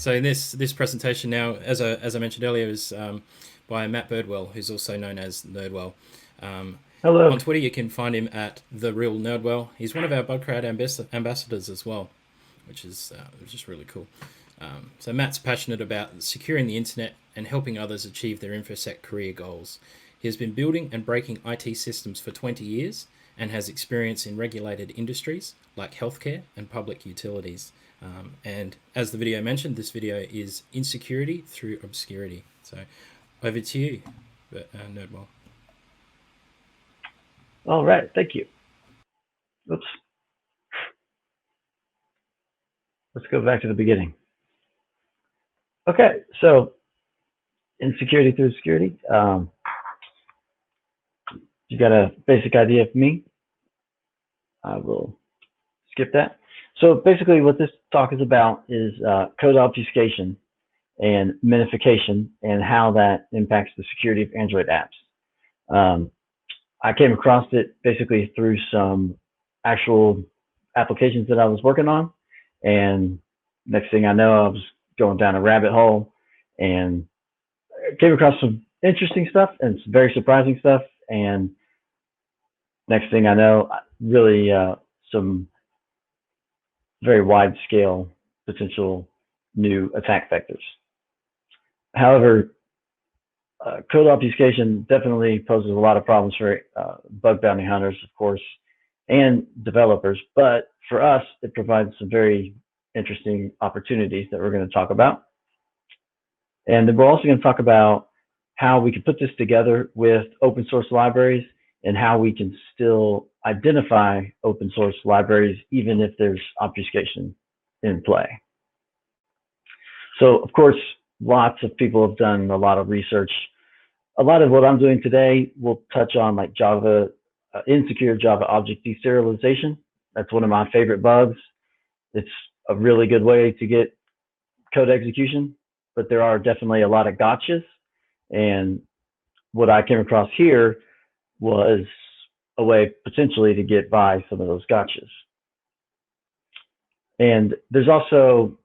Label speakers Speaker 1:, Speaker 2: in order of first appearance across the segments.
Speaker 1: So in this presentation now, as I mentioned earlier, is by Matt Birdwell, who's also known as Nerdwell. Um,
Speaker 2: Hello.
Speaker 1: on Twitter, you can find him at the real Nerdwell. He's one of our Bugcrowd ambassadors as well, which is just really cool. So Matt's passionate about securing the internet and helping others achieve their infosec career goals. He has been building and breaking IT systems for 20 years and has experience in regulated industries like healthcare and public utilities. And as the video mentioned, this video is Insecurity through Obscurity. So over to you, Nerdwell.
Speaker 2: All right. Thank you. Oops. Let's go back to the beginning. Okay. So insecurity through obscurity. You got a basic idea of me. I will skip that. So basically what this talk is about is code obfuscation and minification and how that impacts the security of Android apps. I came across it basically through some actual applications that I was working on. And next thing I know, I was going down a rabbit hole and came across some interesting stuff and some very surprising stuff. And next thing I know, really some very wide scale potential new attack vectors. However, code obfuscation definitely poses a lot of problems for bug bounty hunters, of course, and developers. But for us, it provides some very interesting opportunities that we're going to talk about. And then we're also going to talk about how we can put this together with open source libraries and how we can still identify open source libraries even if there's obfuscation in play. So, of course, lots of people have done a lot of research. A lot of what I'm doing today will touch on like Java, insecure Java object deserialization. That's one of my favorite bugs. It's a really good way to get code execution, but there are definitely a lot of gotchas. And what I came across here was a way potentially to get by some of those gotchas. And there's also,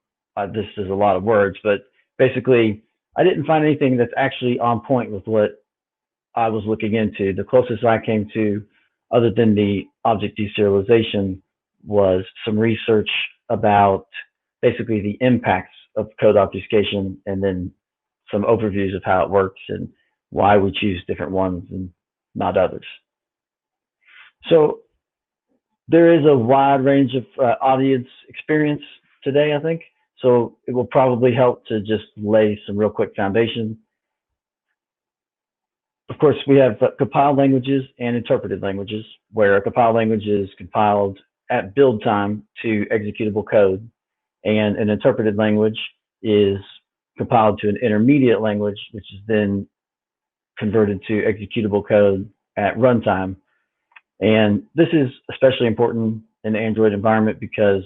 Speaker 2: this is a lot of words, but basically, I didn't find anything that's actually on point with what I was looking into. The closest I came to, other than the object deserialization, was some research about basically the impacts of code obfuscation and then some overviews of how it works and why we choose different ones and not others. So there is a wide range of audience experience today, I think. So it will probably help to just lay some real quick foundation. Of course, we have compiled languages and interpreted languages, where a compiled language is compiled at build time to executable code, and an interpreted language is compiled to an intermediate language, which is then converted to executable code at runtime. And this is especially important in the Android environment because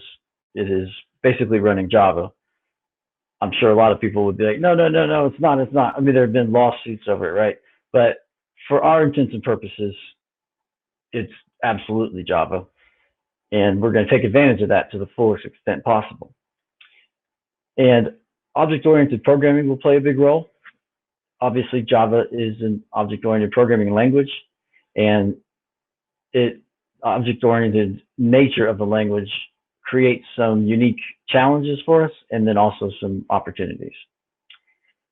Speaker 2: it is basically running Java. I'm sure a lot of people would be like, no, it's not. I mean, there have been lawsuits over it, right? But for our intents and purposes, it's absolutely Java. And we're going to take advantage of that to the fullest extent possible. And object-oriented programming will play a big role. Obviously, Java is an object-oriented programming language, and object-oriented nature of the language creates some unique challenges for us and then also some opportunities.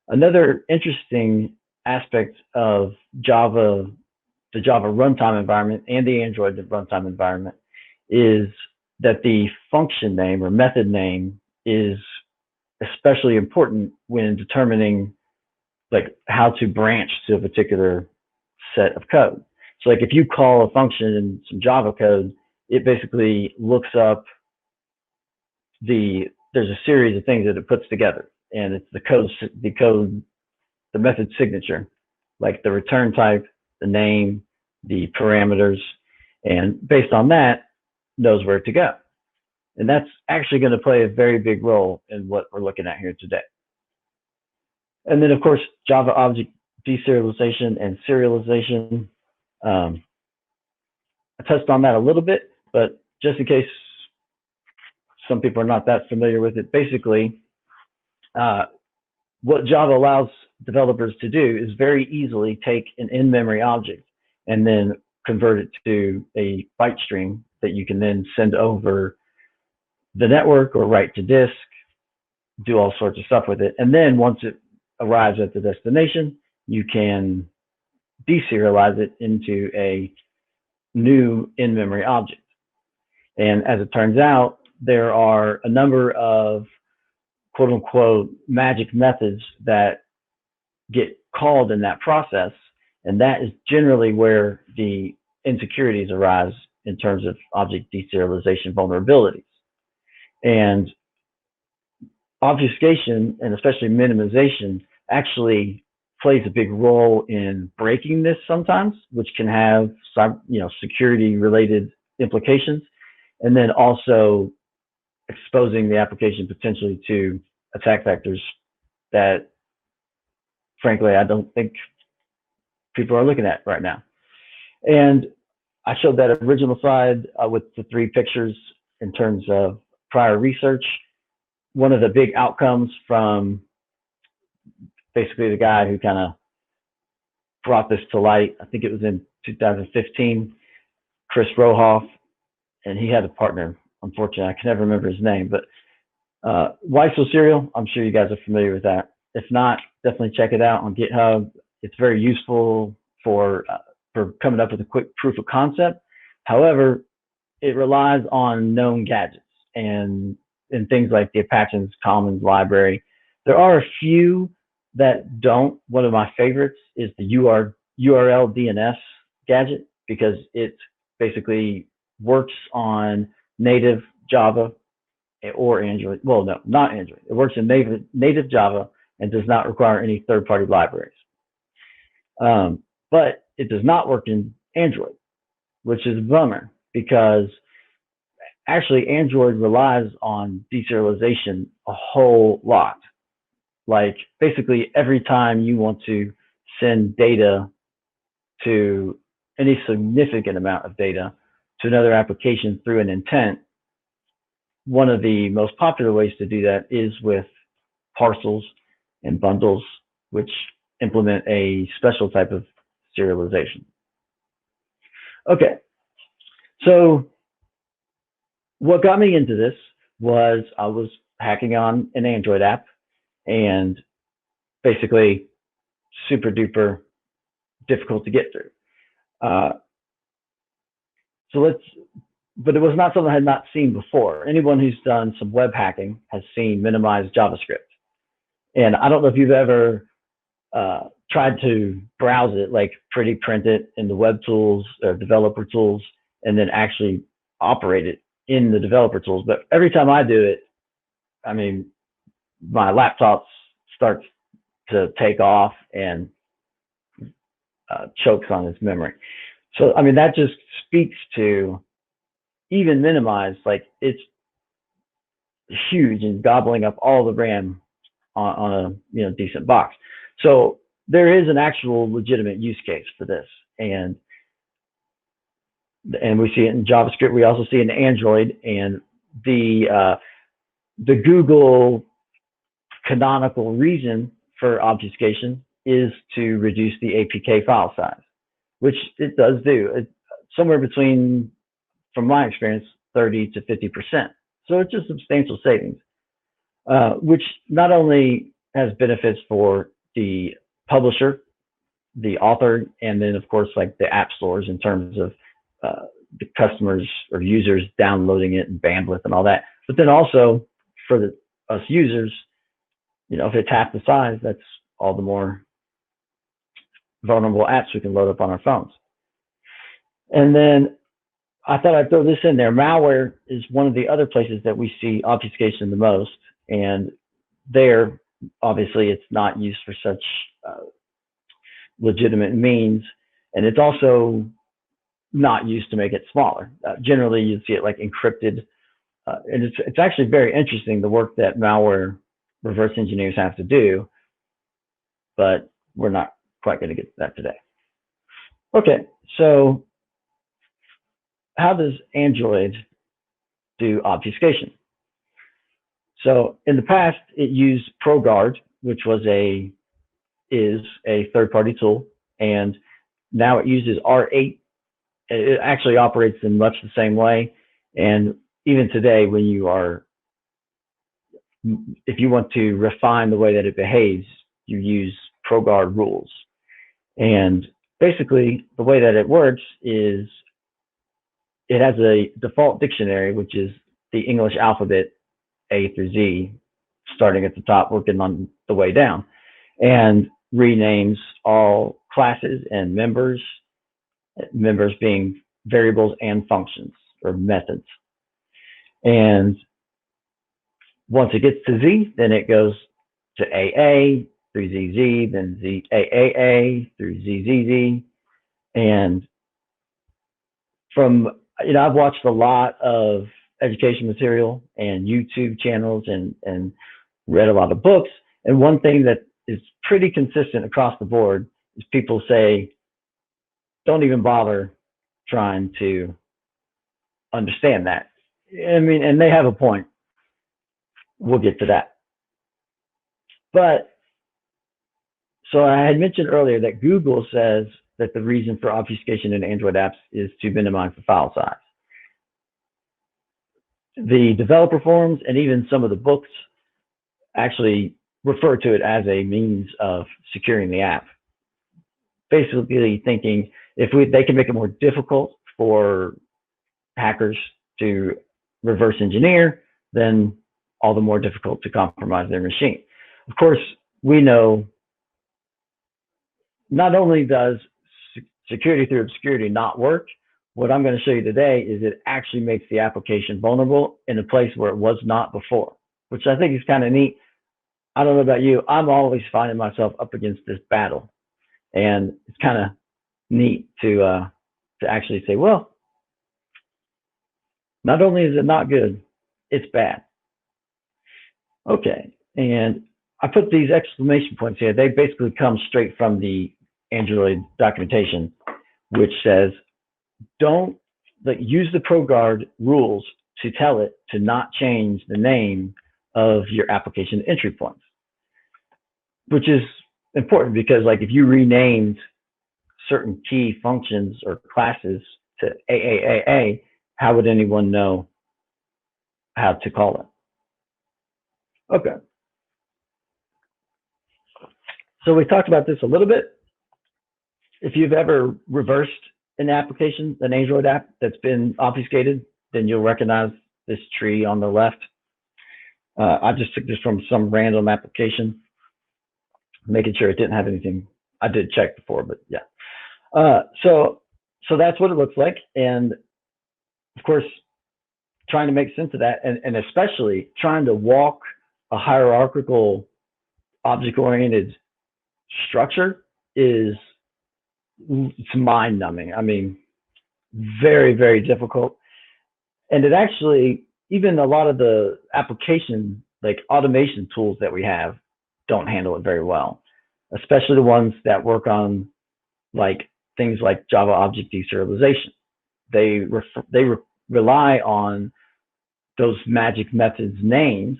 Speaker 2: Another interesting aspect of Java, the Java runtime environment and the Android runtime environment is that the function name or method name is especially important when determining like how to branch to a particular set of code. So like if you call a function in some Java code, it basically looks up there's a series of things that it puts together, and it's the method signature, like the return type, the name, the parameters, and based on that, knows where to go. And that's actually going to play a very big role in what we're looking at here today. And then, of course, Java object deserialization and serialization. I touched on that a little bit, but just in case some people are not that familiar with it, basically, What Java allows developers to do is very easily take an in-memory object and then convert it to a byte stream that you can then send over the network or write to disk, do all sorts of stuff with it. And then once it arrives at the destination, you can deserialize it into a new in-memory object. And as it turns out, there are a number of quote unquote magic methods that get called in that process. And that is generally where the insecurities arise in terms of object deserialization vulnerabilities. And obfuscation, and especially minimization, actually plays a big role in breaking this sometimes, which can have security related implications, and then also exposing the application potentially to attack vectors that, frankly, I don't think people are looking at right now. And I showed that original slide with the 3 pictures in terms of prior research. One of the big outcomes from basically the guy who kind of brought this to light, I think it was in 2015, Chris Rohoff, and he had a partner. Unfortunately, I can never remember his name, but Why So Serial, I'm sure you guys are familiar with that. If not, definitely check it out on GitHub. It's very useful for coming up with a quick proof of concept. However, it relies on known gadgets and things like the Apache Commons library. There are a few that don't. One of my favorites is the URL DNS gadget, because it basically works on native Java or Android. Well, no, not Android. It works in native Java and does not require any third-party libraries. But it does not work in Android, which is a bummer, because actually Android relies on deserialization a whole lot. Like basically every time you want to send data, to any significant amount of data, to another application through an intent, one of the most popular ways to do that is with parcels and bundles, which implement a special type of serialization. Okay, so what got me into this was I was hacking on an Android app, and basically super duper difficult to get through. But it was not something I had not seen before. Anyone who's done some web hacking has seen minimized JavaScript. And I don't know if you've ever tried to browse it, like pretty print it in the web tools or developer tools, and then actually operate it in the developer tools. But every time I do it, I mean, my laptop starts to take off and chokes on its memory. So, I mean, that just speaks to, even minimized, like it's huge and gobbling up all the RAM on a decent box. So there is an actual legitimate use case for this, and we see it in JavaScript. We also see it in Android, and the Google canonical reason for obfuscation is to reduce the APK file size, which it does do. It's somewhere between, from my experience, 30 to 50%. So it's a substantial savings, which not only has benefits for the publisher, the author, and then of course like the app stores in terms of the customers or users downloading it and bandwidth and all that. But then also for us users, if it's half the size, that's all the more vulnerable apps we can load up on our phones. And then I thought I'd throw this in there. Malware is one of the other places that we see obfuscation the most, and there, obviously, it's not used for such legitimate means, and it's also not used to make it smaller. Generally, you'd see it like encrypted, and it's actually very interesting, the work that malware reverse engineers have to do, but we're not quite going to get to that today. Okay, so how does Android do obfuscation? So in the past, it used ProGuard, which is a third-party tool, and now it uses R8. It actually operates in much the same way. And even today, if you want to refine the way that it behaves, you use ProGuard rules. And basically, the way that it works is it has a default dictionary, which is the English alphabet, A through Z, starting at the top, working on the way down, and renames all classes and members being variables and functions or methods. And once it gets to Z, then it goes to AA through ZZ, then ZAAA through ZZZ. And I've watched a lot of education material and YouTube channels and read a lot of books. And one thing that is pretty consistent across the board is people say, don't even bother trying to understand that. I mean, and they have a point. We'll get to that. But so I had mentioned earlier that Google says that the reason for obfuscation in Android apps is to minimize the file size. The developer forums and even some of the books actually refer to it as a means of securing the app. Basically thinking if they can make it more difficult for hackers to reverse engineer, then all the more difficult to compromise their machine. Of course, we know not only does security through obscurity not work, what I'm going to show you today is it actually makes the application vulnerable in a place where it was not before, which I think is kind of neat. I don't know about you. I'm always finding myself up against this battle, and it's kind of neat to actually say, well, not only is it not good, it's bad. Okay, and I put these exclamation points here. They basically come straight from the Android documentation, which says, don't use the ProGuard rules to tell it to not change the name of your application entry points, which is important because if you renamed certain key functions or classes to AAAA, how would anyone know how to call it? Okay. So we talked about this a little bit. If you've ever reversed an application, an Android app that's been obfuscated, then you'll recognize this tree on the left. I just took this from some random application, making sure it didn't have anything. I did check before, but yeah. So that's what it looks like. And of course, trying to make sense of that, and especially trying to walk a hierarchical object-oriented structure it's mind-numbing. I mean, very, very difficult. And it actually, even a lot of the application, automation tools that we have, don't handle it very well, especially the ones that work on things like Java object deserialization. They rely on those magic methods names,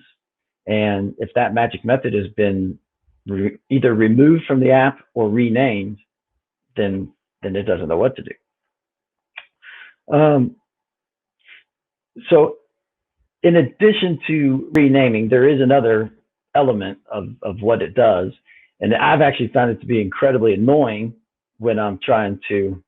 Speaker 2: and if that magic method has been either removed from the app or renamed, then it doesn't know what to do. So in addition to renaming, there is another element of what it does, and I've actually found it to be incredibly annoying when I'm trying to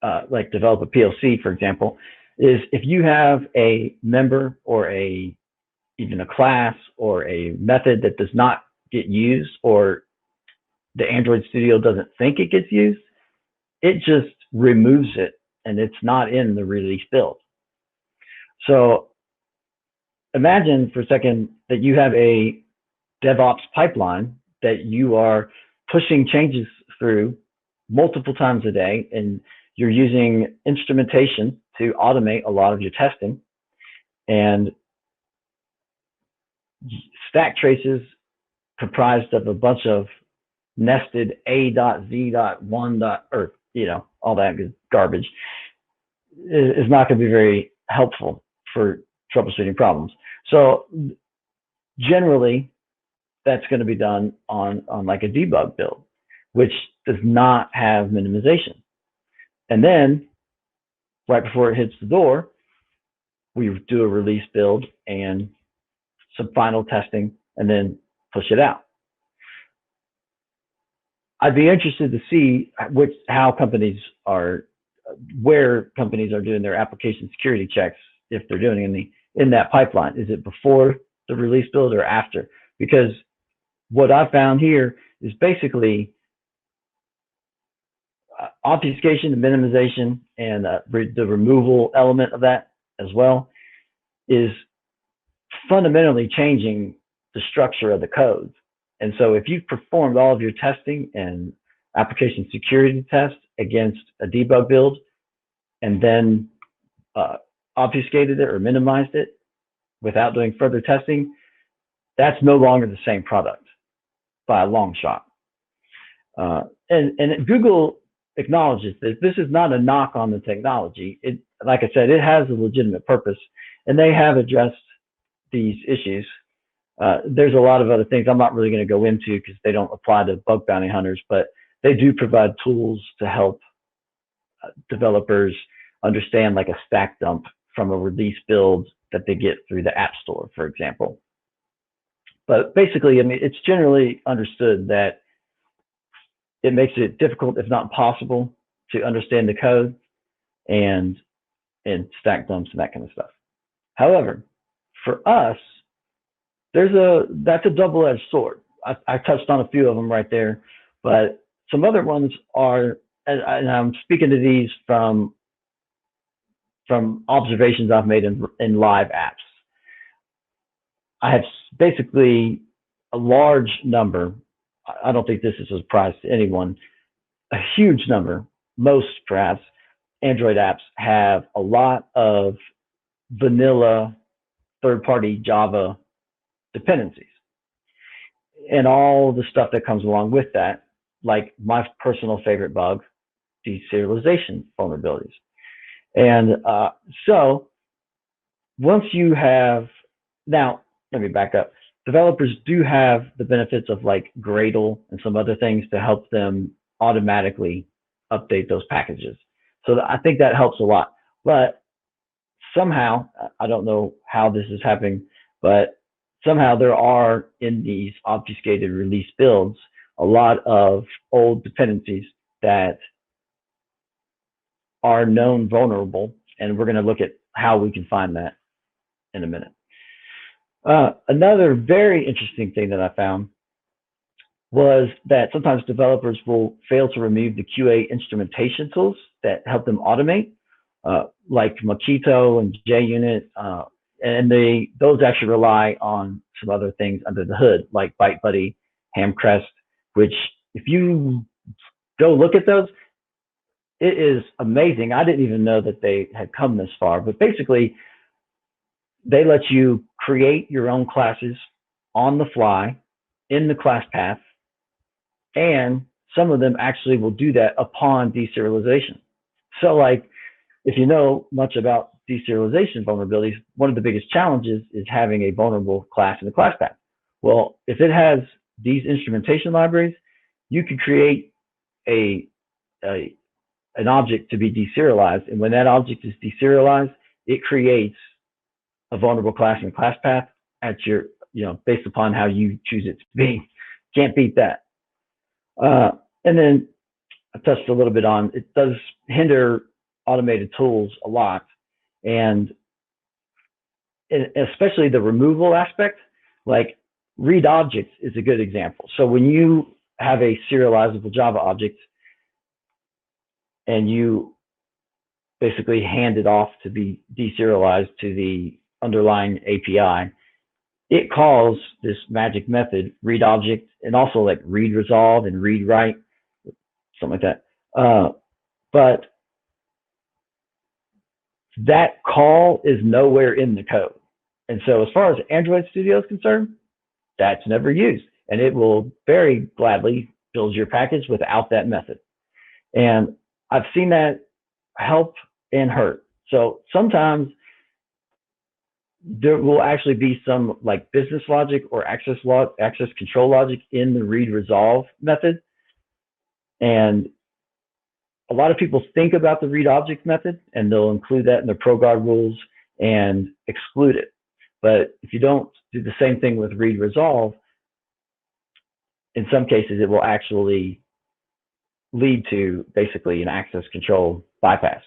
Speaker 2: develop a PLC, for example, is if you have a member or even a class or a method that does not get used, or the Android Studio doesn't think it gets used, it just removes it and it's not in the release build. So imagine for a second that you have a DevOps pipeline that you are pushing changes through multiple times a day, and you're using instrumentation to automate a lot of your testing, and stack traces comprised of a bunch of nested A.Z.1. Or all that garbage is not going to be very helpful for troubleshooting problems. So generally, that's going to be done on like a debug build, which does not have minimization. And then right before it hits the door, we do a release build and some final testing and then push it out. I'd be interested to see where companies are doing their application security checks, if they're doing in that pipeline. Is it before the release build or after? Because what I found here is basically obfuscation, the minimization, and the removal element of that as well is fundamentally changing the structure of the code. And so if you've performed all of your testing and application security tests against a debug build and then obfuscated it or minimized it without doing further testing, that's no longer the same product by a long shot. And Google acknowledges this. This is not a knock on the technology. Like I said, it has a legitimate purpose, and they have addressed these issues. There's a lot of other things I'm not really going to go into because they don't apply to bug bounty hunters, but they do provide tools to help developers understand like a stack dump from a release build that they get through the App Store, for example. But basically, I mean, it's generally understood that it makes it difficult, if not impossible, to understand the code and stack dumps and that kind of stuff. However, for us, that's a double-edged sword. I touched on a few of them right there, but some other ones are, and I'm speaking to these from observations I've made in live apps. I have basically a large number. I don't think this is a surprise to anyone. A huge number, most perhaps, Android apps have a lot of vanilla third-party Java dependencies and all the stuff that comes along with that, like my personal favorite bug, deserialization vulnerabilities. And so once you have, now let me back up. Developers do have the benefits of like Gradle and some other things to help them automatically update those packages. So I think that helps a lot. But somehow, I don't know how this is happening, but somehow there are in these obfuscated release builds a lot of old dependencies that are known vulnerable, and we're going to look at how we can find that in a minute. Another very interesting thing that I found was that sometimes developers will fail to remove the QA instrumentation tools that help them automate, like Mockito and JUnit, and those actually rely on some other things under the hood, like ByteBuddy, Hamcrest, which if you go look at those, it is amazing. I didn't even know that they had come this far, but basically they let you create your own classes on the fly in the class path, and some of them actually will do that upon deserialization. So like, if you know much about deserialization vulnerabilities, one of the biggest challenges is having a vulnerable class in the class path. Well, if it has these instrumentation libraries, you could create an object to be deserialized, and when that object is deserialized, it creates a vulnerable class in the class path at your, based upon how you choose it to be. Can't beat that. And then I touched a little bit on, it does hinder automated tools a lot, and especially the removal aspect, like read objects is a good example. So when you have a serializable Java object and you basically hand it off to be deserialized to the underlying API, it calls this magic method read object, and also like read resolve and read write, something like that. But that call is nowhere in the code. And so as far as Android Studio is concerned, that's never used. And it will very gladly build your package without that method. And I've seen that help and hurt. So sometimes there will actually be some like business logic or access control logic in the read resolve method. And a lot of people think about the read object method and they'll include that in their ProGuard rules and exclude it. But if you don't do the same thing with read resolve, in some cases it will actually lead to basically an access control bypass.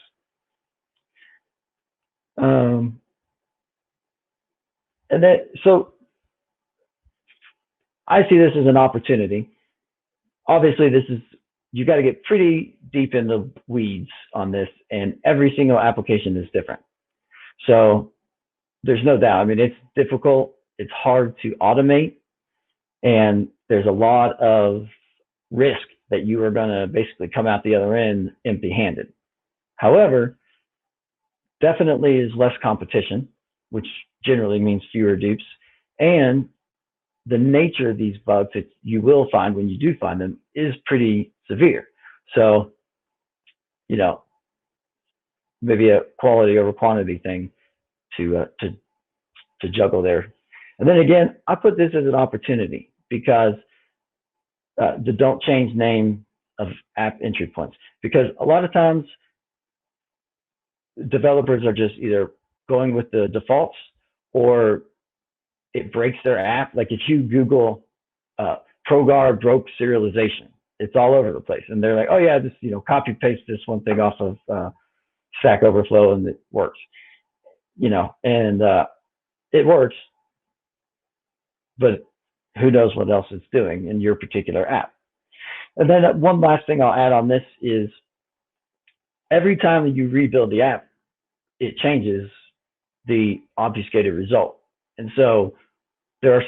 Speaker 2: And that, so I see this as an opportunity. Obviously, you got to get pretty deep in the weeds on this, and every single application is different. So there's no doubt. I mean, it's difficult. It's hard to automate, and there's a lot of risk that you are going to basically come out the other end empty-handed. However, definitely is less competition, which generally means fewer dupes, and the nature of these bugs that you will find when you do find them is pretty severe. So, maybe a quality over quantity thing to juggle there. And then again, I put this as an opportunity because the don't change name of app entry points, because a lot of times developers are just either going with the defaults or it breaks their app. Like if you Google ProGuard broke serialization, it's all over the place. And they're like, oh yeah, just copy paste this one thing off of Stack Overflow and it works. And it works, but who knows what else it's doing in your particular app. And then one last thing I'll add on this is every time that you rebuild the app, it changes the obfuscated result. And so there are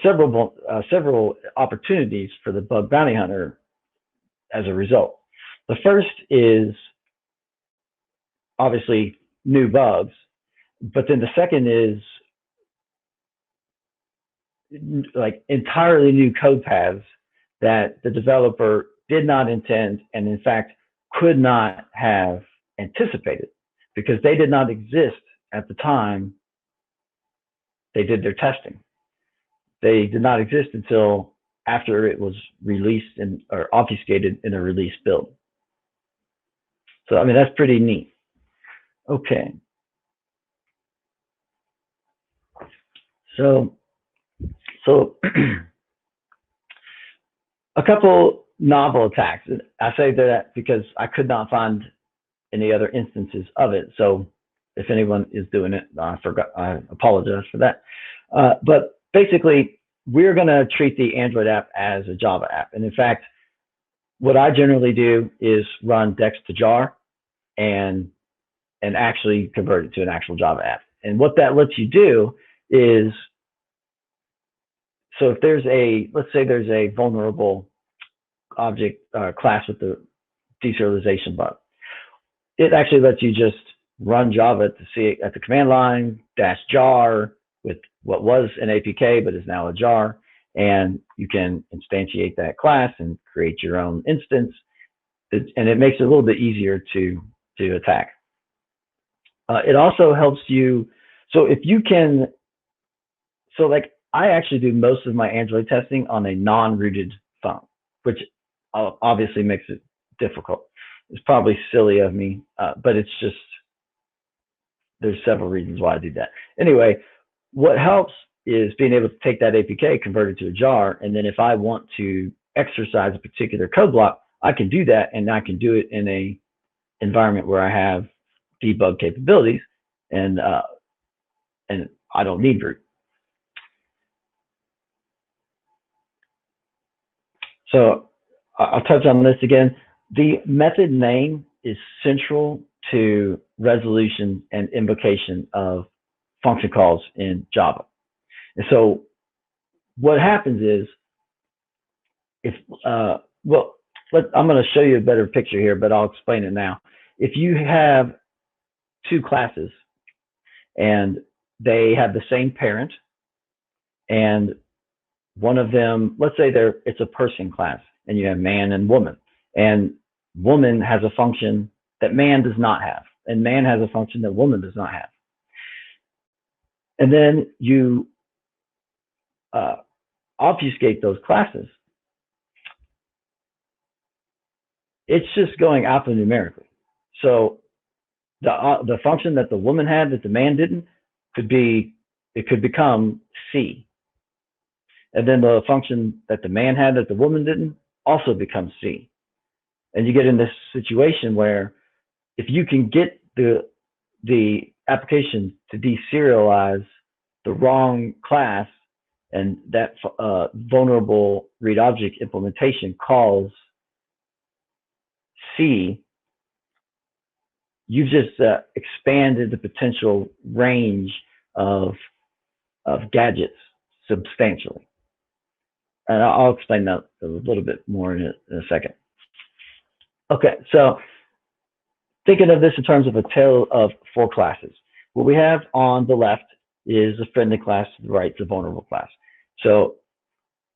Speaker 2: several opportunities for the bug bounty hunter as a result. The first is obviously new bugs, but then the second is like entirely new code paths that the developer did not intend and in fact could not have anticipated because they did not exist at the time they did their testing. They did not exist until after it was released or obfuscated in a release build. So, I mean, that's pretty neat. Okay. So a couple novel attacks. I say that because I could not find any other instances of it. So if anyone is doing it, I apologize for that. But basically, we're going to treat the Android app as a Java app. And in fact, what I generally do is run dex to jar and actually convert it to an actual Java app. And what that lets you do is, so if let's say there's a vulnerable object class with the deserialization bug, it actually lets you just run Java to see it at the command line, -jar with what was an APK but is now a jar, and you can instantiate that class and create your own instance, and it makes it a little bit easier to attack. It also helps you, so if you can, so like I actually do most of my Android testing on a non-rooted phone, which obviously makes it difficult. It's probably silly of me, but it's just, there's several reasons why I do that. Anyway, what helps is being able to take that APK, convert it to a jar, and then if I want to exercise a particular code block, I can do that, and I can do it in a environment where I have debug capabilities, and I don't need root. So I'll touch on this again. The method name is central to resolution and invocation of function calls in Java. And so what happens is, I'm going to show you a better picture here, but I'll explain it now. If you have two classes and they have the same parent, and one of them, let's say it's a person class, and you have man and woman, and woman has a function that man does not have, and man has a function that woman does not have. and then you uh, obfuscate those classes, it's just going alphanumerically. So the function that the woman had that the man didn't could become C, and then the function that the man had that the woman didn't also becomes C. And you get in this situation where if you can get the application to deserialize the wrong class, and that vulnerable read object implementation calls C, you've just expanded the potential range of gadgets substantially. And I'll explain that a little bit more in a second. Okay, so thinking of this in terms of a tale of four classes. What we have on the left is a friendly class, to the right is a vulnerable class. So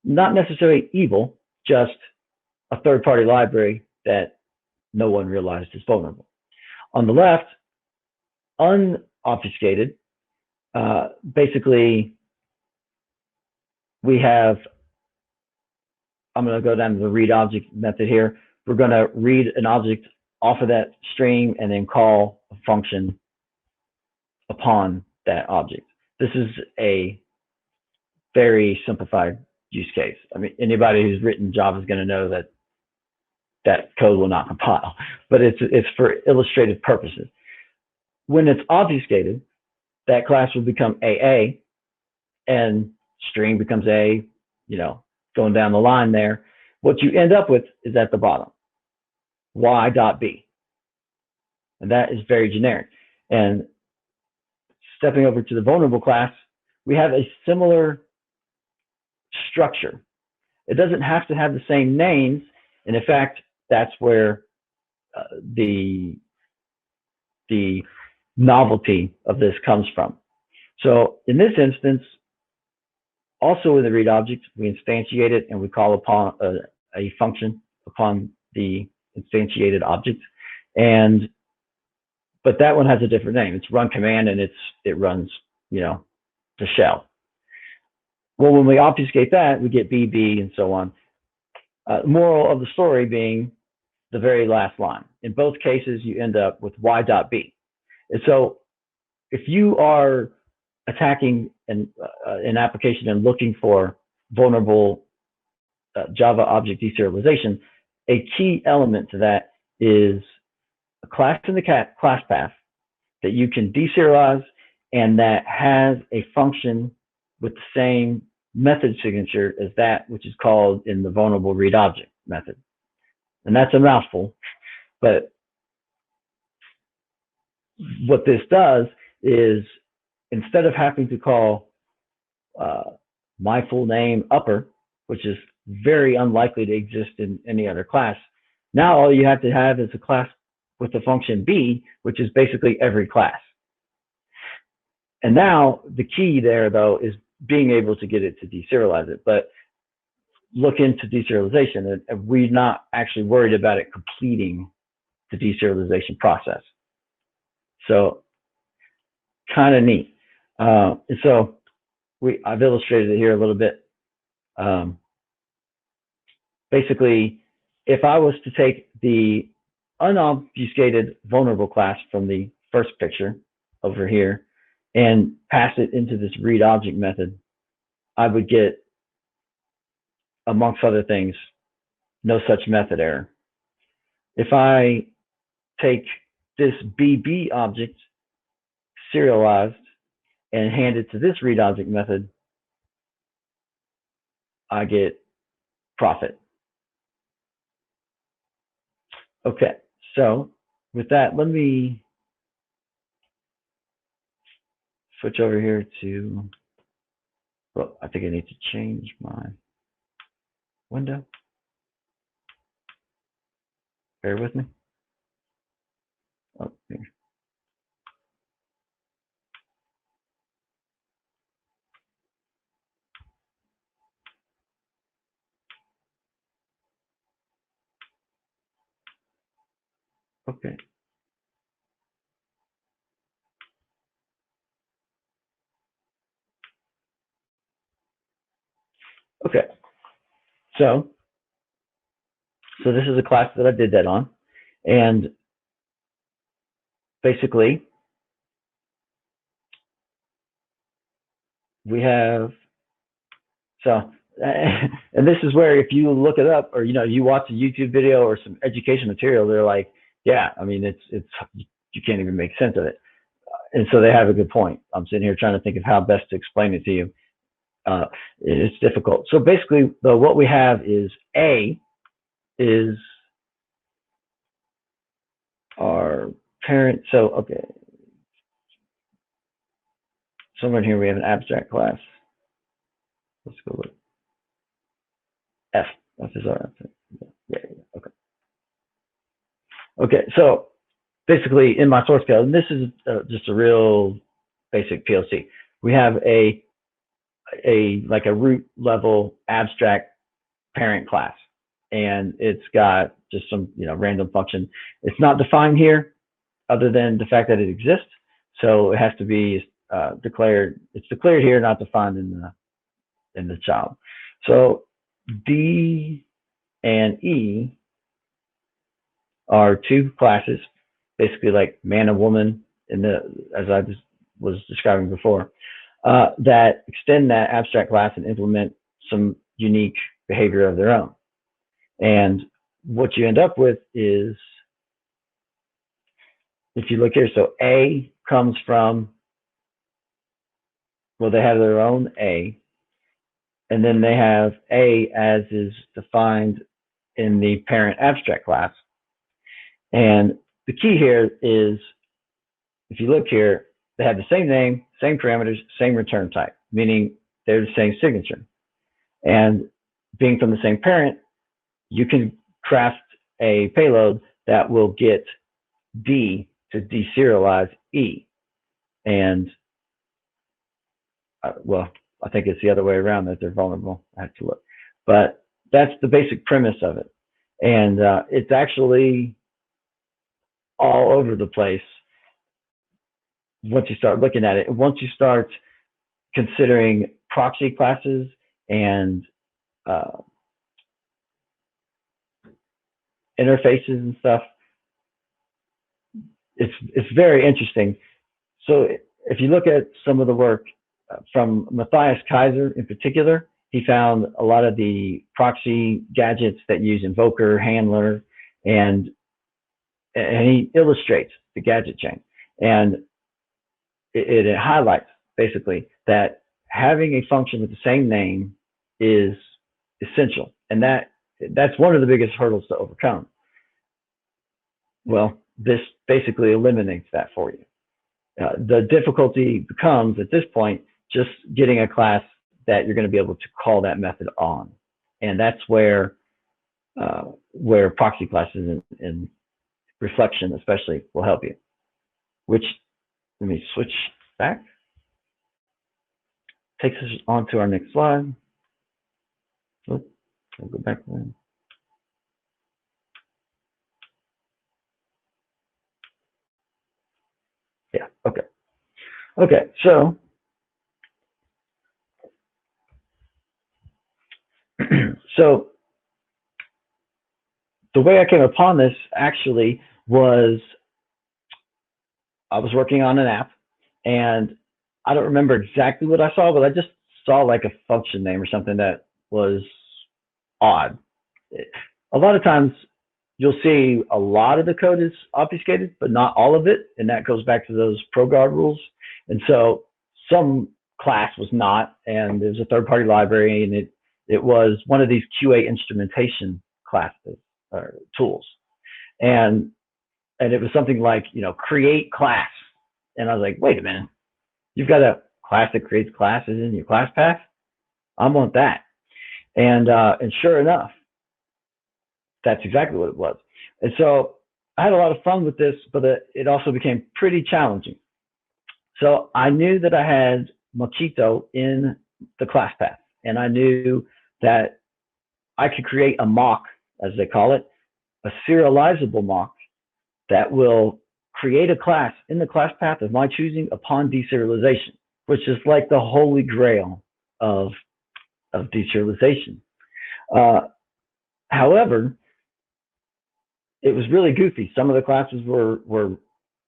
Speaker 2: not necessarily evil, just a third-party library that no one realized is vulnerable. On the left, unobfuscated, basically we have, I'm going to go down to the read object method here. We're going to read an object off of that string and then call a function upon that object. This is a very simplified use case. I mean, anybody who's written Java is going to know that that code will not compile, but it's for illustrative purposes. When it's obfuscated, that class will become AA, and string becomes A, going down the line there. What you end up with is at the bottom, y.b. And that is very generic. And stepping over to the vulnerable class, we have a similar structure. It doesn't have to have the same names. And in fact, that's where the novelty of this comes from. So in this instance, also in the read object, we instantiate it and we call upon a function upon the instantiated object. But that one has a different name. It's run command, and it runs, the shell. Well, when we obfuscate that, we get BB and so on. Moral of the story being the very last line. In both cases, you end up with y.b. And so if you are attacking an application and looking for vulnerable Java object deserialization, a key element to that is a class in the class path that you can deserialize and that has a function with the same method signature as that which is called in the vulnerable read object method. And that's a mouthful, but what this does is instead of having to call my full name upper, which is very unlikely to exist in any other class, now all you have to have is a class with the function B, which is basically every class. And now the key there, though, is being able to get it to deserialize it. But look into deserialization, and we're not actually worried about it completing the deserialization process. So kind of neat. And so I've illustrated it here a little bit. Basically, if I was to take the unobfuscated vulnerable class from the first picture over here and pass it into this read object method, I would get, amongst other things, no such method error. If I take this BB object serialized and hand it to this read object method, I get profit. Okay, so with that, let me switch over here to, well, I think I need to change my window. Bear with me. Oh, here. Okay. So this is a class that I did that on, and basically we have and this is where if you look it up or you watch a YouTube video or some education material, they're like, yeah, I mean it's you can't even make sense of it, and so they have a good point. I'm sitting here trying to think of how best to explain it to you. It's difficult. So basically, what we have is A is our parent. So okay, somewhere in here we have an abstract class. Let's go with F. F is our abstract. Yeah. Okay. Okay. So basically, in my source code, and this is just a real basic PLC. We have a root level abstract parent class, and it's got just some random function. It's not defined here, other than the fact that it exists. So it has to be declared. It's declared here, not defined in the child. So D and E are two classes, basically like man and woman as I just was describing before, that extend that abstract class and implement some unique behavior of their own. And what you end up with is, if you look here, so A comes from, well, they have their own A, and then they have A as is defined in the parent abstract class. And the key here is, if you look here, they have the same name, same parameters, same return type, meaning they're the same signature. And being from the same parent, you can craft a payload that will get D to deserialize E. And well, I think it's the other way around, that they're vulnerable. I have to look, but that's the basic premise of it. And it's actually all over the place once you start looking at it. Once you start considering proxy classes and interfaces and stuff, it's very interesting. So if you look at some of the work from Matthias Kaiser in particular, he found a lot of the proxy gadgets that use invoker, handler, and he illustrates the gadget chain. And it highlights basically that having a function with the same name is essential. And that's one of the biggest hurdles to overcome. Well, this basically eliminates that for you. The difficulty becomes at this point just getting a class that you're going to be able to call that method on, and that's where proxy classes and reflection especially will help you. Which, let me switch back. Takes us on to our next slide. Oops, I'll go back one. Yeah. Okay. Okay. So so the way I came upon this actually was, I was working on an app, and I don't remember exactly what I saw, but I just saw like a function name or something that was odd. A lot of times you'll see a lot of the code is obfuscated, but not all of it. And that goes back to those ProGuard rules. And so some class was not, and there's a third-party library, and it was one of these QA instrumentation classes or tools. And it was something like, create class. And I was like, wait a minute, you've got a class that creates classes in your class path? I want that. And sure enough, that's exactly what it was. And so I had a lot of fun with this, but it also became pretty challenging. So I knew that I had Mochito in the class path, and I knew that I could create a mock, as they call it, a serializable mock that will create a class in the class path of my choosing upon deserialization, which is like the holy grail of deserialization. Uh, however, it was really goofy. Some of the classes were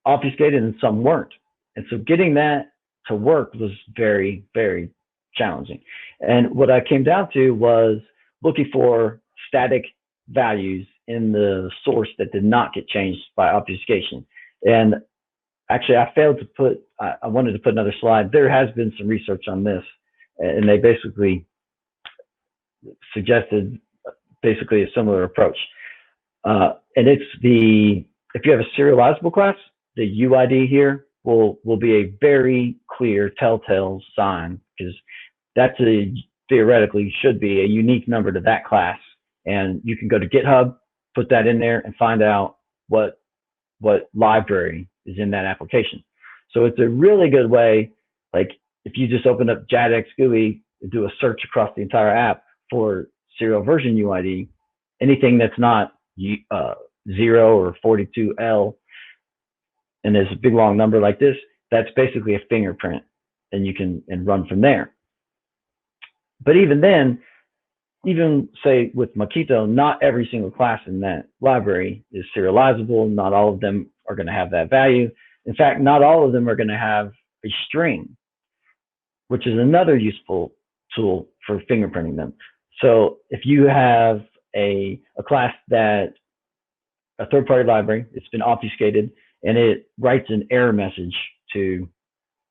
Speaker 2: obfuscated and some weren't. And so getting that to work was very, very challenging. And what I came down to was looking for static values in the source that did not get changed by obfuscation. And actually, I failed to put, I wanted to put another slide. There has been some research on this, and they basically suggested basically a similar approach. And it's if you have a serializable class, the UID here will be a very clear telltale sign, because that's theoretically should be a unique number to that class. And you can go to GitHub, put that in there, and find out what library is in that application. So it's a really good way, like if you just open up JADX GUI and do a search across the entire app for serial version UID, anything that's not 0 or 42L, and there's a big long number like this, that's basically a fingerprint, and you can run from there. But even then, even say with Mockito, not every single class in that library is serializable. Not all of them are going to have that value. In fact, not all of them are going to have a string, which is another useful tool for fingerprinting them. So if you have a class that a third-party library, it's been obfuscated, and it writes an error message to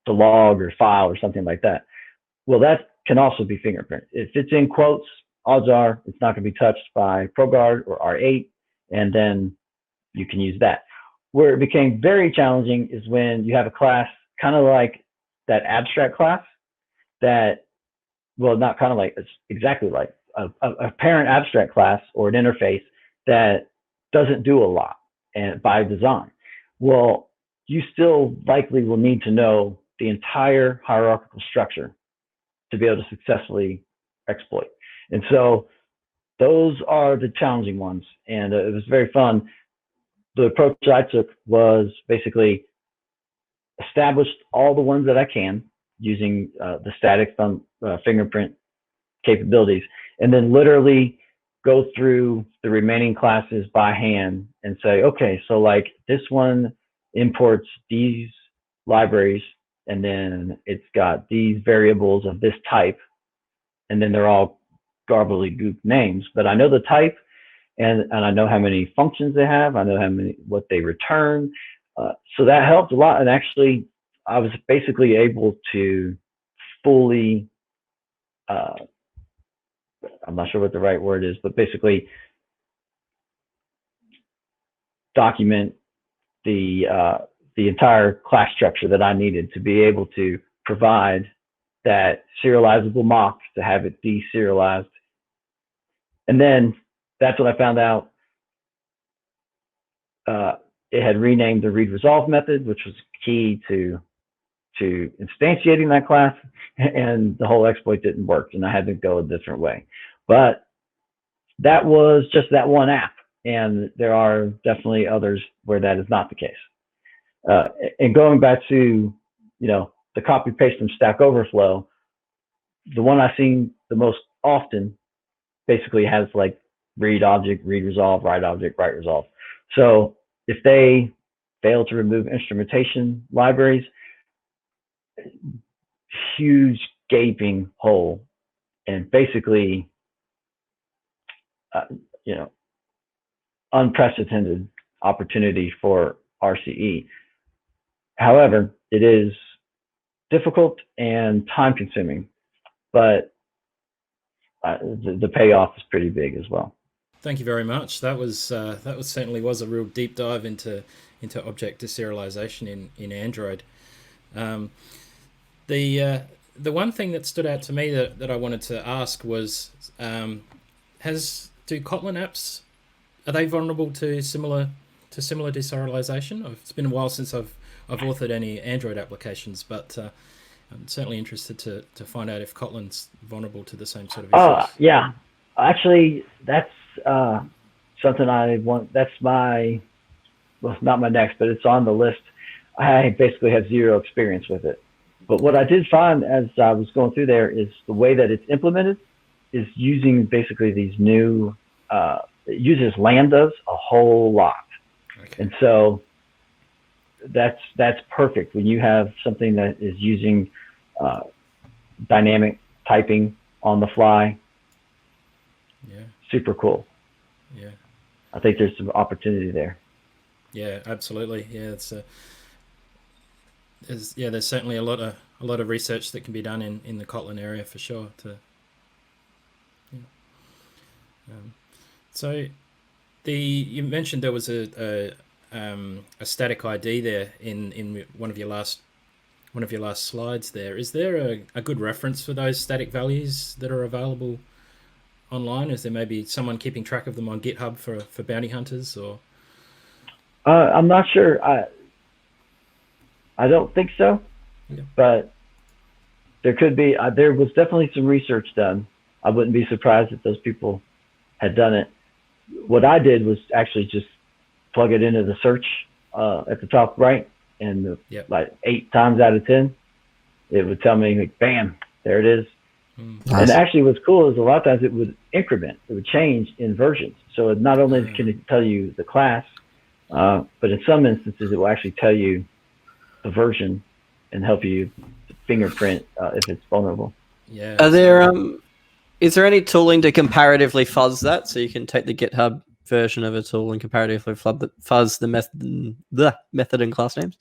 Speaker 2: the log or file or something like that, well, that can also be fingerprint. If it's in quotes, odds are it's not going to be touched by ProGuard or R8, and then you can use that. Where it became very challenging is when you have a class kind of like that abstract class that, well, not kind of like, it's exactly like a parent abstract class or an interface that doesn't do a lot and by design. Well, you still likely will need to know the entire hierarchical structure to be able to successfully exploit. And so those are the challenging ones. And it was very fun. The approach I took was basically established all the ones that I can using the static fingerprint capabilities, and then literally go through the remaining classes by hand and say, okay, so like this one imports these libraries, and then it's got these variables of this type, and then they're all gobbledygook names, but I know the type, and I know how many functions they have. I know what they return. So that helped a lot. And actually, I was basically able to fully, I'm not sure what the right word is, but basically document the entire class structure that I needed to be able to provide that serializable mock to have it deserialized. And then that's when I found out it had renamed the read resolve method, which was key to instantiating that class, and the whole exploit didn't work, and I had to go a different way. But that was just that one app, and there are definitely others where that is not the case. And going back to, the copy paste from Stack Overflow, the one I've seen the most often basically has like read object, read resolve, write object, write resolve. So if they fail to remove instrumentation libraries, huge gaping hole, and basically, unprecedented opportunity for RCE. However, it is difficult and time consuming, but the payoff is pretty big as well.
Speaker 1: Thank you very much. That was certainly was a real deep dive into object deserialization in Android. The one thing that stood out to me that I wanted to ask was, do Kotlin apps, are they vulnerable to similar deserialization? It's been a while since I've authored any Android applications, but I'm certainly interested to find out if Kotlin's vulnerable to the same sort of issues.
Speaker 2: Yeah. Actually, that's something I want. That's not my next, but it's on the list. I basically have zero experience with it. But what I did find as I was going through there is the way that it's implemented is using basically these new, it uses lambdas a whole lot.
Speaker 1: Okay.
Speaker 2: And so that's perfect when you have something that is using dynamic typing on the fly.
Speaker 1: Yeah.
Speaker 2: Super cool.
Speaker 1: Yeah.
Speaker 2: I think there's some opportunity there.
Speaker 1: Yeah, absolutely. Yeah, there's certainly a lot of research that can be done in the Kotlin area for sure. So you mentioned there was a static ID there in one of your last slides. There is there a good reference for those static values that are available online? Is there maybe someone keeping track of them on GitHub for bounty hunters or?
Speaker 2: I'm not sure. I don't think so,
Speaker 1: Yeah.
Speaker 2: but there could be. There was definitely some research done. I wouldn't be surprised if those people had done it. What I did was actually just plug it into the search at the top right, and
Speaker 1: Yep.
Speaker 2: like 8 times out of 10, it would tell me like, bam, there it is.
Speaker 3: Nice.
Speaker 2: And actually, what's cool is a lot of times it would increment, it would change in versions. So not only can it tell you the class, but in some instances, it will actually tell you the version and help you fingerprint if it's vulnerable.
Speaker 1: Yeah.
Speaker 3: Are there is there any tooling to comparatively fuzz that, so you can take the GitHub version of a tool and comparatively fuzz the method and class names?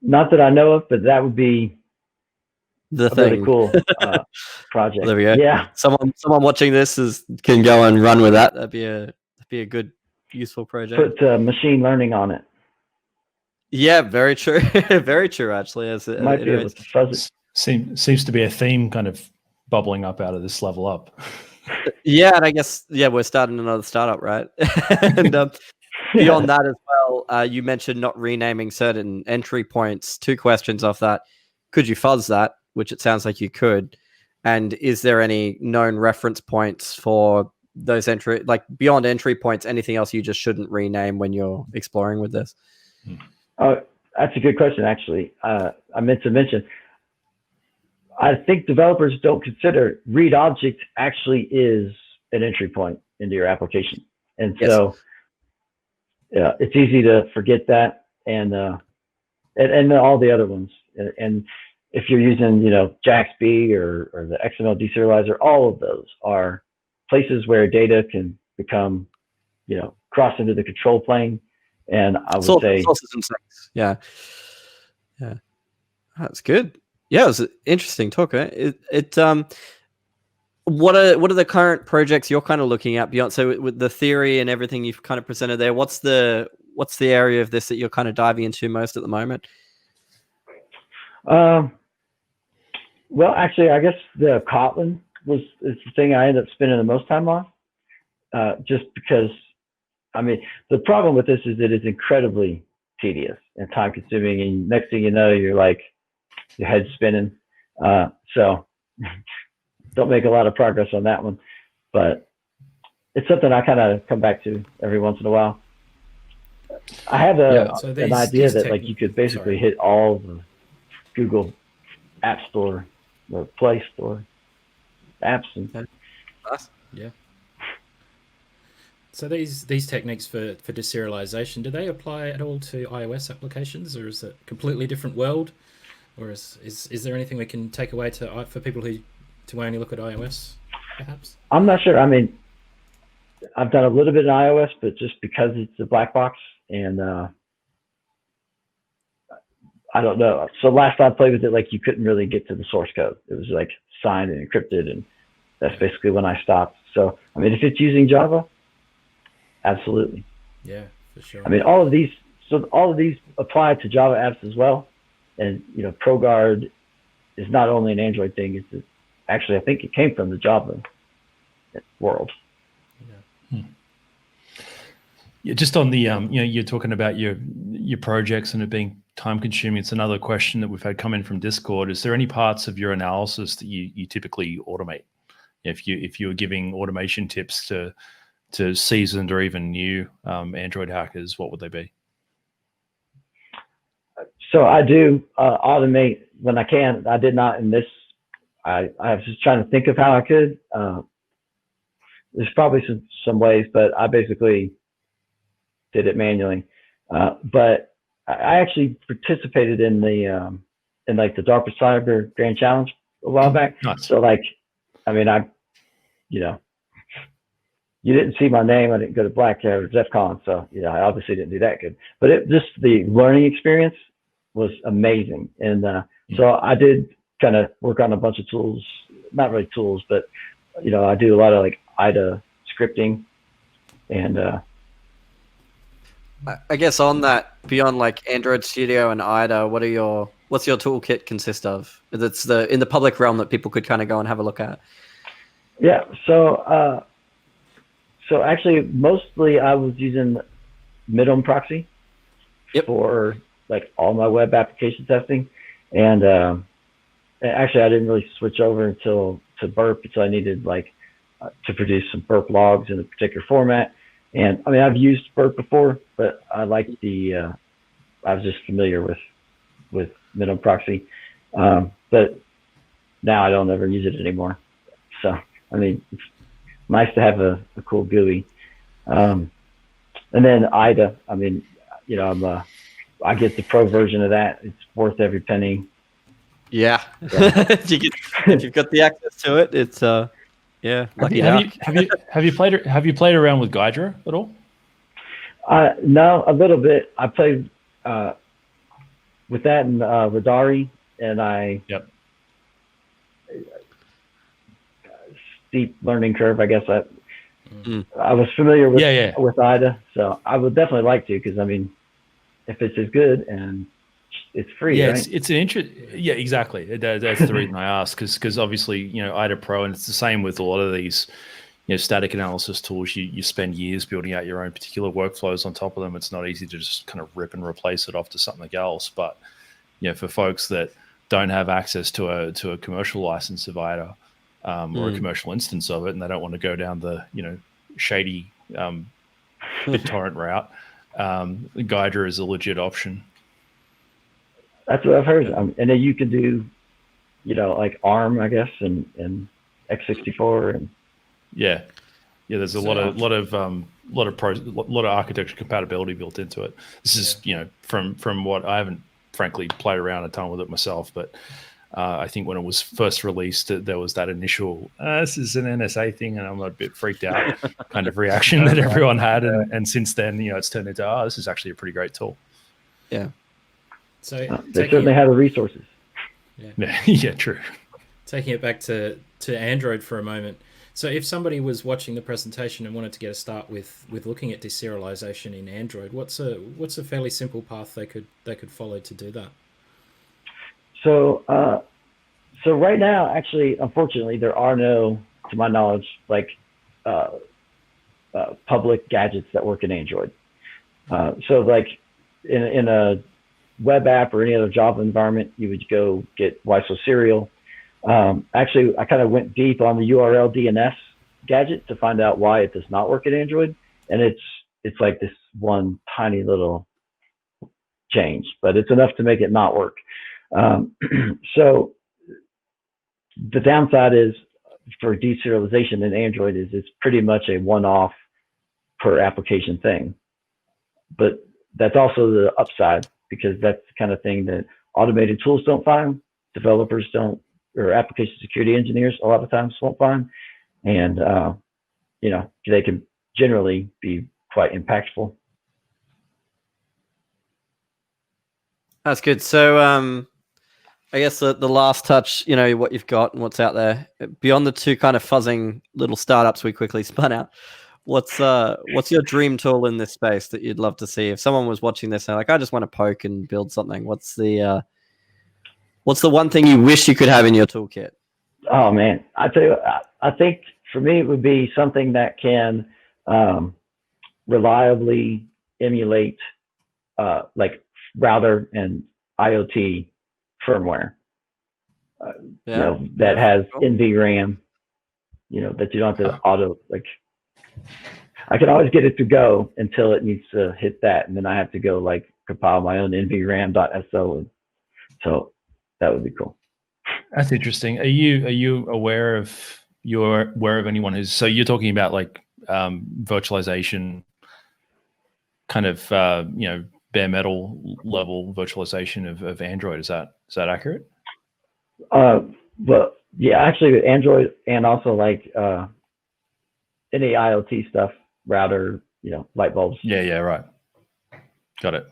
Speaker 2: Not that I know of, but that would be
Speaker 3: The
Speaker 2: a
Speaker 3: thing.
Speaker 2: really cool project.
Speaker 3: There we go.
Speaker 2: Yeah.
Speaker 3: Someone watching this can go and run with that. That'd be a good, useful project.
Speaker 2: Put machine learning on it.
Speaker 3: Yeah, very true. Very true, actually.
Speaker 2: Might be able to fuzz it.
Speaker 4: Seems to be a theme kind of bubbling up out of this level up.
Speaker 3: Yeah, and I guess we're starting another startup, right? And beyond that as well, you mentioned not renaming certain entry points. 2 questions off that. Could you fuzz that? Which it sounds like you could. And is there any known reference points for those beyond entry points, anything else you just shouldn't rename when you're exploring with this?
Speaker 2: Oh, that's a good question, actually. I meant to mention, I think developers don't consider read object actually is an entry point into your application. And
Speaker 3: Yes.
Speaker 2: so yeah, it's easy to forget that and all the other ones. And if you're using, JAXB or the XML deserializer, all of those are places where data can become, cross into the control plane. And I would say
Speaker 3: sources and things. Yeah. That's good. Yeah, it was an interesting talk. Eh? What are the current projects you're kind of looking at beyond? So with the theory and everything you've kind of presented there, what's the area of this that you're kind of diving into most at the moment?
Speaker 2: Well, actually, I guess the Kotlin is the thing I end up spending the most time on, just because, the problem with this is that it's incredibly tedious and time consuming, and next thing you know, you're like, your head's spinning. So don't make a lot of progress on that one, but it's something I kind of come back to every once in a while. I have an idea that you could basically hit all the Google App Store, the Play Store apps. And
Speaker 1: Yeah. So these techniques for deserialization, do they apply at all to iOS applications, or is it a completely different world? Or is there anything we can take away for people who to only look at iOS, perhaps?
Speaker 2: I'm not sure. I've done a little bit in iOS, but just because it's a black box, and I don't know. So last time I played with it, you couldn't really get to the source code. It was signed and encrypted, and that's basically when I stopped. So if it's using Java, absolutely.
Speaker 1: Yeah, for sure.
Speaker 2: all of these apply to Java apps as well. And ProGuard is not only an Android thing; actually I think it came from the Java world.
Speaker 4: Yeah, just on the you're talking about your projects and it being time consuming. It's another question that we've had come in from Discord. Is there any parts of your analysis that you typically automate? If you were giving automation tips to seasoned or even new Android hackers, what would they be?
Speaker 2: So I do automate when I can. I did not in this I was just trying to think of how I could. There's probably some ways, but I basically did it manually. But I actually participated in the like the DARPA Cyber Grand Challenge a while back.
Speaker 4: Nice.
Speaker 2: So like, I mean, you know, you didn't see my name. I didn't go to Black Hat or DEF CON, so I obviously didn't do that good. But just the learning experience was amazing, and so I did kind of work on a bunch of tools, not really tools, but I do a lot of like IDA scripting, and
Speaker 3: I guess on that, beyond like Android Studio and IDA, what's your toolkit consist of? That's in the public realm that people could kind of go and have a look at.
Speaker 2: Yeah, so actually mostly I was using Minimum Proxy for like all my web application testing, and actually I didn't really switch over until to Burp until I needed like to produce some Burp logs in a particular format. And I mean, I've used Burp before, but I like I was just familiar with Minimum Proxy, but now I don't ever use it anymore. So I mean, it's nice to have a cool GUI. And then IDA, I mean, I get the pro version of that. It's worth every penny.
Speaker 3: Yeah. If you've got the access to it, it's lucky.
Speaker 4: Have you played around with Gydra at all?
Speaker 2: No, a little bit. I played with that and Radari, and steep learning curve, I guess. I was familiar with IDA, so I would definitely like to, because I mean, if it's as good and it's free, right?
Speaker 4: it's an interest. Yeah, exactly. That's the reason I asked, because obviously IDA Pro, and it's the same with a lot of these static analysis tools. You spend years building out your own particular workflows on top of them. It's not easy to just kind of rip and replace it off to something else. But for folks that don't have access to a commercial license of IDA, or a commercial instance of it, and they don't want to go down the shady BitTorrent route, Gydra is a legit option.
Speaker 2: That's what I've heard. And then you can do, like ARM, I guess, and x64 and
Speaker 4: there's a lot of architecture compatibility built into it. This is from what I haven't frankly played around a ton with it myself, but I think when it was first released, there was that initial this is an NSA thing, and I'm a bit freaked out kind of reaction that everyone had, and since then it's turned into this is actually a pretty great tool.
Speaker 3: Yeah.
Speaker 1: So
Speaker 2: they certainly have the resources.
Speaker 1: Yeah,
Speaker 4: true.
Speaker 1: Taking it back to Android for a moment. So if somebody was watching the presentation and wanted to get a start with looking at deserialization in Android, what's a fairly simple path they could follow to do that?
Speaker 2: So right now, actually, unfortunately, there are no, to my knowledge, like public gadgets that work in Android. So like in a web app or any other Java environment, you would go get WISO serial. Actually, I kind of went deep on the URL DNS gadget to find out why it does not work in Android, and it's like this one tiny little change, but it's enough to make it not work. So the downside is for deserialization in Android is it's pretty much a one-off per application thing, but that's also the upside, because that's the kind of thing that automated tools don't find, developers don't, or application security engineers a lot of times won't find, and they can generally be quite impactful.
Speaker 3: That's good. So I guess the last touch, what you've got and what's out there beyond the two kind of fuzzing little startups we quickly spun out. What's your dream tool in this space that you'd love to see? If someone was watching this and like, I just want to poke and build something, what's the one thing you wish you could have in your toolkit?
Speaker 2: Oh man, I tell you, I think for me it would be something that can reliably emulate like router and IoT firmware. That has NVRAM. That you don't have to auto like. I can always get it to go until it needs to hit that, and then I have to go like compile my own nvram.so. So that would be cool.
Speaker 4: That's interesting. Are you aware of anyone who's, so you're talking about like virtualization, kind of bare metal level virtualization of Android? Is that accurate?
Speaker 2: Well, yeah, actually with Android and also like any IoT stuff, router, light bulbs.
Speaker 4: Yeah, right. Got it.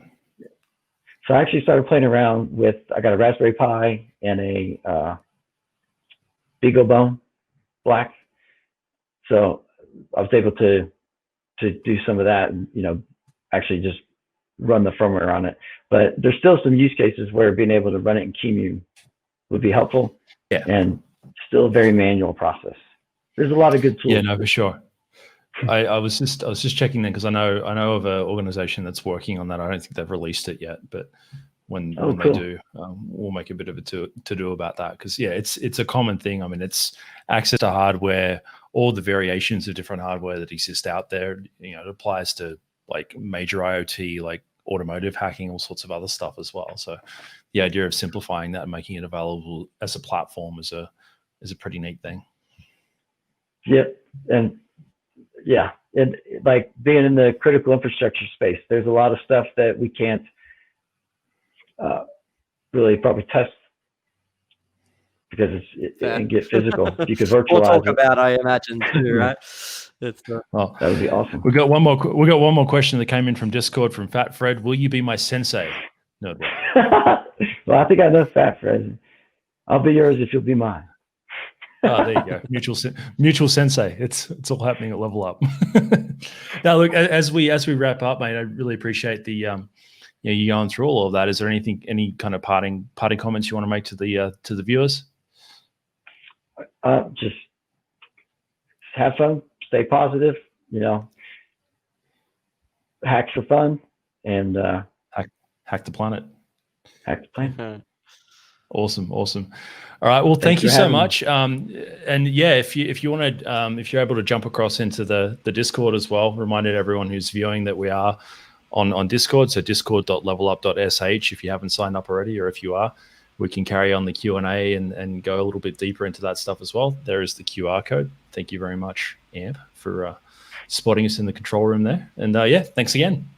Speaker 2: So I actually started playing around with, I got a Raspberry Pi and a BeagleBone Black. So I was able to do some of that and, actually just run the firmware on it. But there's still some use cases where being able to run it in QEMU would be helpful.
Speaker 4: Yeah.
Speaker 2: And still a very manual process. There's a lot of good tools.
Speaker 4: Yeah, no, for sure. I was just checking that because I know of an organization that's working on that. I don't think they've released it yet, but when
Speaker 2: cool.
Speaker 4: they do, we'll make a bit of a to do about that, because it's a common thing. I mean, it's access to hardware, all the variations of different hardware that exist out there. It applies to like major IoT, like automotive hacking, all sorts of other stuff as well. So the idea of simplifying that and making it available as a platform is a pretty neat thing.
Speaker 2: Yep. And yeah, and like being in the critical infrastructure space, there's a lot of stuff that we can't really probably test because it can get physical. You could virtualize.
Speaker 3: We'll talk about, I imagine, too, right?
Speaker 2: Well, that would be awesome.
Speaker 4: We got one more question that came in from Discord from Fat Fred. Will you be my sensei? No.
Speaker 2: Well, I think I know Fat Fred. I'll be yours if you'll be mine.
Speaker 4: Oh, there you go. Mutual sensei. It's all happening at Level Up. Now, look, as we wrap up, mate, I really appreciate the you going through all of that. Is there any kind of parting comments you want to make to the viewers?
Speaker 2: Just have fun, stay positive. Hack for fun, and
Speaker 4: hack the planet.
Speaker 2: Hack the planet.
Speaker 4: Awesome. All right. Well, thank you so much. And yeah, if you want to, if you're able to jump across into the Discord as well, reminded everyone who's viewing that we are on Discord. So discord.levelup.sh if you haven't signed up already, or if you are, we can carry on the Q&A and go a little bit deeper into that stuff as well. There is the QR code. Thank you very much, Amp, for spotting us in the control room there. And yeah, thanks again.